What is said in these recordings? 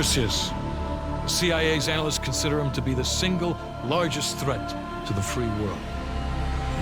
Perseus. The CIA's analysts consider him to be the single largest threat to the free world.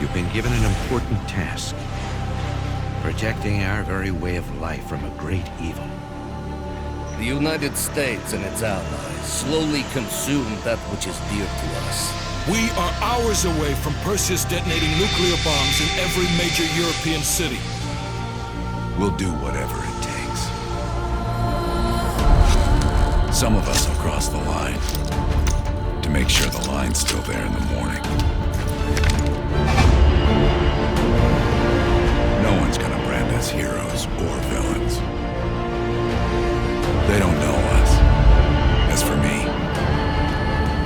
You've been given an important task. Protecting our very way of life from a great evil. The United States and its allies slowly consume that which is dear to us. We are hours away from Perseus detonating nuclear bombs in every major European city. We'll do whatever it takes. Some of us will cross the line to make sure the line's still there in the morning. No one's gonna brand us heroes or villains. They don't know us. As for me,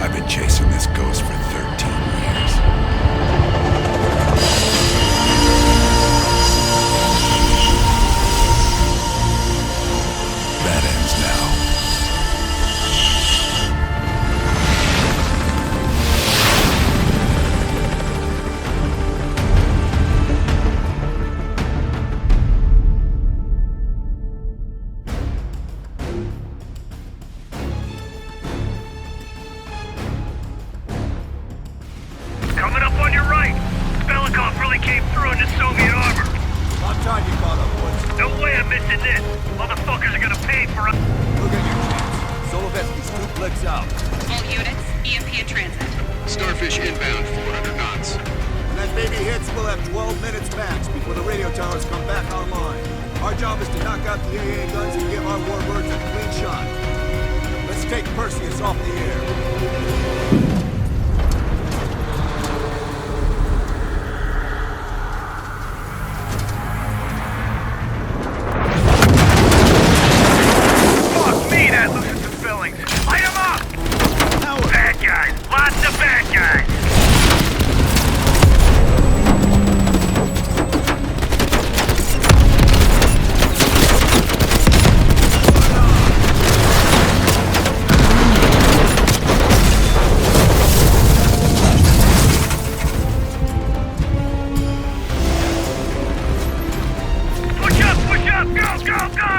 I've been chasing this ghost for 13 years. That ends now. Coming up on your right. Belikov really came through in this Soviet armor. About time you caught up, boys. No way I'm missing this. Motherfuckers are gonna pay for us. Look at your chance. Solovetsky's 2 clicks out. All units, EMP in transit. Starfish inbound, 400 knots. When that baby hits, we'll have 12 minutes max before the radio towers come back online. Our job is to knock out the AA guns and give our warbirds a clean shot. Let's take Perseus off the air. Fuck me, that loosens some fillings. Light 'em up! Bad guys. Lots of bad guys. Push up, push up! Go, go, go!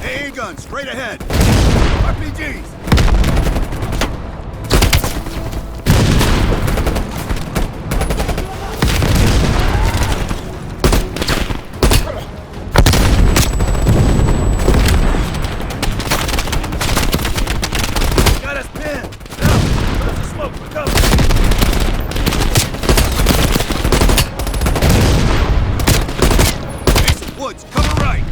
AA guns, straight ahead. RPGs. Got us pinned. Now, where's the smoke? For cover. Mason Woods, cover right.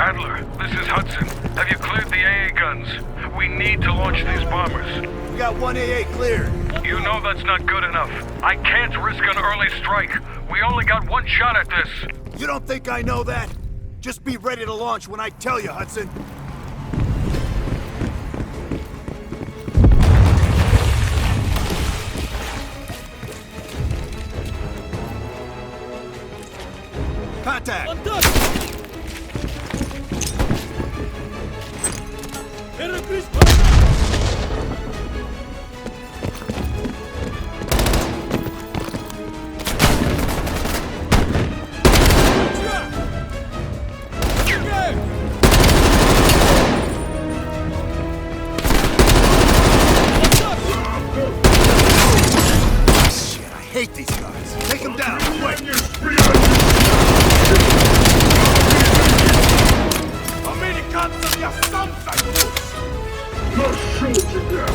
Adler, this is Hudson. Have you cleared the AA guns? We need to launch these bombers. We got one AA cleared. You know that's not good enough. I can't risk an early strike. We only got one shot at this. You don't think I know that? Just be ready to launch when I tell you, Hudson. Contact! Shit, I hate these guys. Take them down, quick! Американцам я сам займусь! Нашел тебя!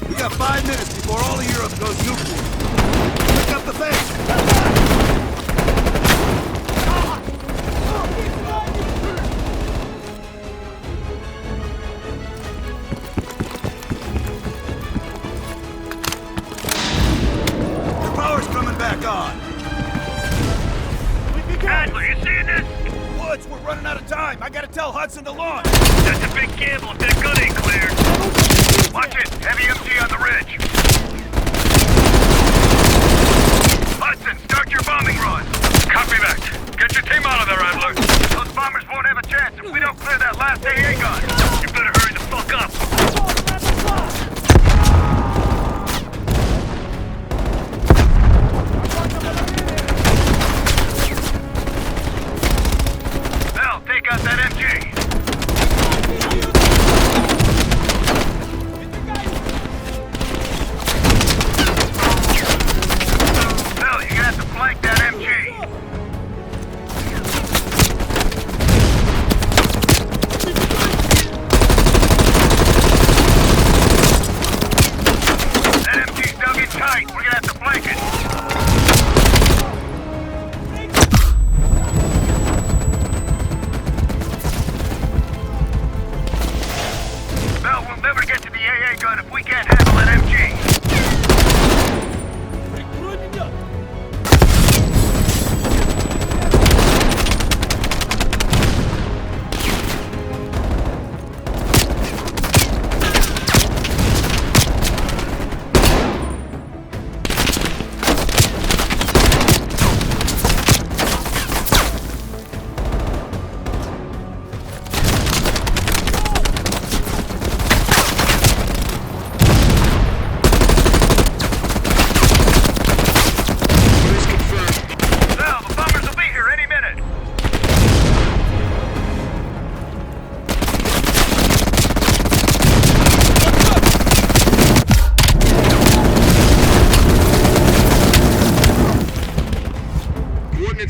We got 5 minutes before all of Europe goes nuclear. Pick up the pace! Back on! Adler, you seeing this? Woods, we're running out of time. I gotta tell Hudson to launch. That's a big gamble if that gun ain't cleared. Watch it. Heavy MG on the ridge. Hudson, start your bombing run. Copy that. Get your team out of there, Adler. Those bombers won't have a chance if we don't clear that last AA gun. You better hurry the fuck up. Take out that MG! Bill, you're gonna have to flank that MG! That MG's dug in tight. We're gonna have to flank it. We'll never get to the AA gun if we can't handle that MG.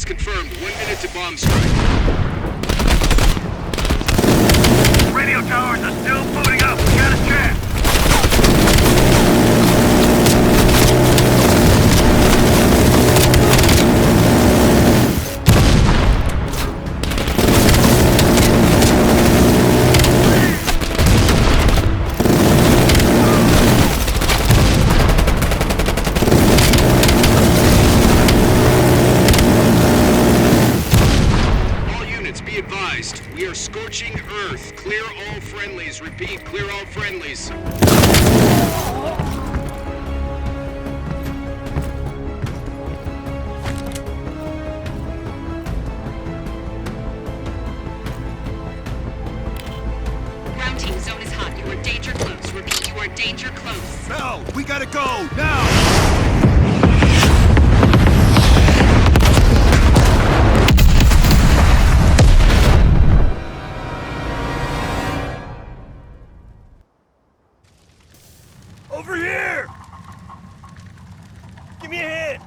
Confirmed. 1 minute to bomb strike. Radio towers are still booting up. We got a chance. We are scorching Earth. Clear all friendlies. Repeat, clear all friendlies. Ground team, zone is hot. You are danger close. Repeat, you are danger close. No, we gotta go, now! Over here! Give me a hand!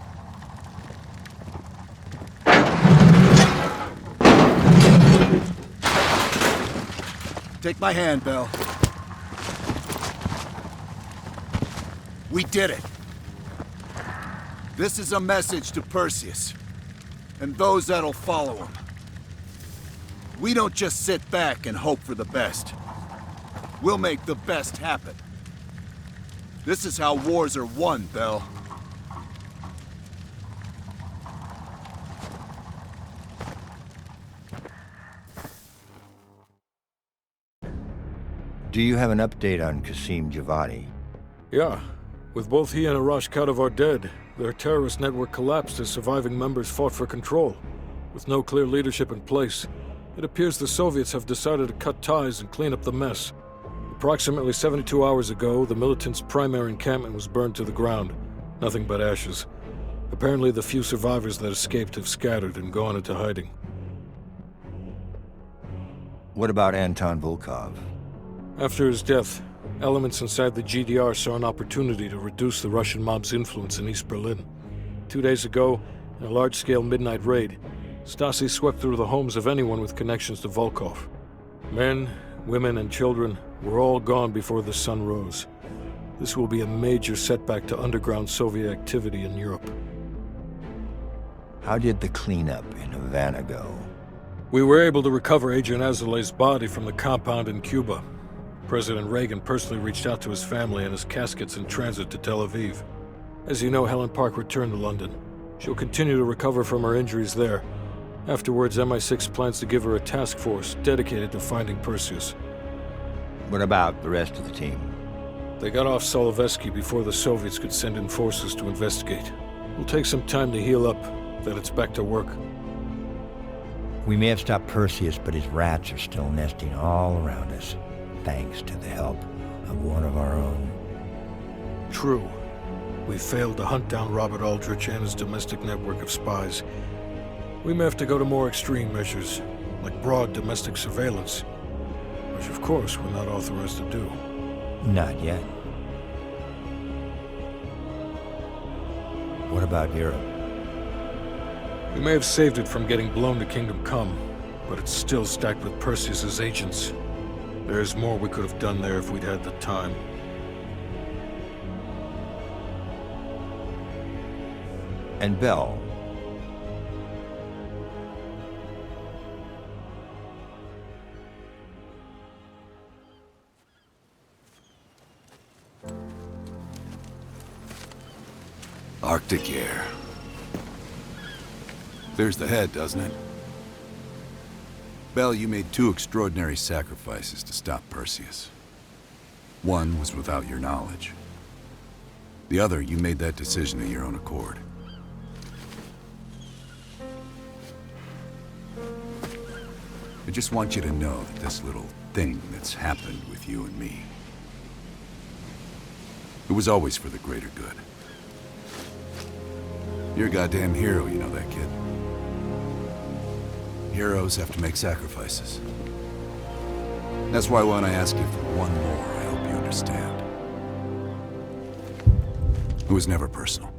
Take my hand, Bell. We did it. This is a message to Perseus, and those that'll follow him. We don't just sit back and hope for the best. We'll make the best happen. This is how wars are won, Bell. Do you have an update on Qasim Javadi? Yeah. With both he and Arash Kadavar dead, their terrorist network collapsed as surviving members fought for control. With no clear leadership in place, it appears the Soviets have decided to cut ties and clean up the mess. Approximately 72 hours ago, the militants' primary encampment was burned to the ground. Nothing but ashes. Apparently, the few survivors that escaped have scattered and gone into hiding. What about Anton Volkov? After his death, elements inside the GDR saw an opportunity to reduce the Russian mob's influence in East Berlin. 2 days ago, in a large-scale midnight raid, Stasi swept through the homes of anyone with connections to Volkov. Men, women, and children were all gone before the sun rose. This will be a major setback to underground Soviet activity in Europe. How did the cleanup in Havana go? We were able to recover Agent Azoulay's body from the compound in Cuba. President Reagan personally reached out to his family, and his casket's in transit to Tel Aviv. As you know, Helen Park returned to London. She'll continue to recover from her injuries there. Afterwards, MI6 plans to give her a task force dedicated to finding Perseus. What about the rest of the team? They got off Solovetsky before the Soviets could send in forces to investigate. It'll take some time to heal up, then it's back to work. We may have stopped Perseus, but his rats are still nesting all around us, thanks to the help of one of our own. True. We failed to hunt down Robert Aldrich and his domestic network of spies. We may have to go to more extreme measures, like broad domestic surveillance, which of course we're not authorized to do. Not yet. What about Europe? We may have saved it from getting blown to Kingdom Come, but it's still stacked with Perseus's agents. There's more we could have done there if we'd had the time. And Bell? Arctic air. Clears the head, doesn't it? Bell, you made two extraordinary sacrifices to stop Perseus. One was without your knowledge. The other, you made that decision of your own accord. I just want you to know that this little thing that's happened with you and me, it was always for the greater good. You're a goddamn hero, you know that, kid. Heroes have to make sacrifices. That's why when I ask you for one more, I hope you understand. It was never personal.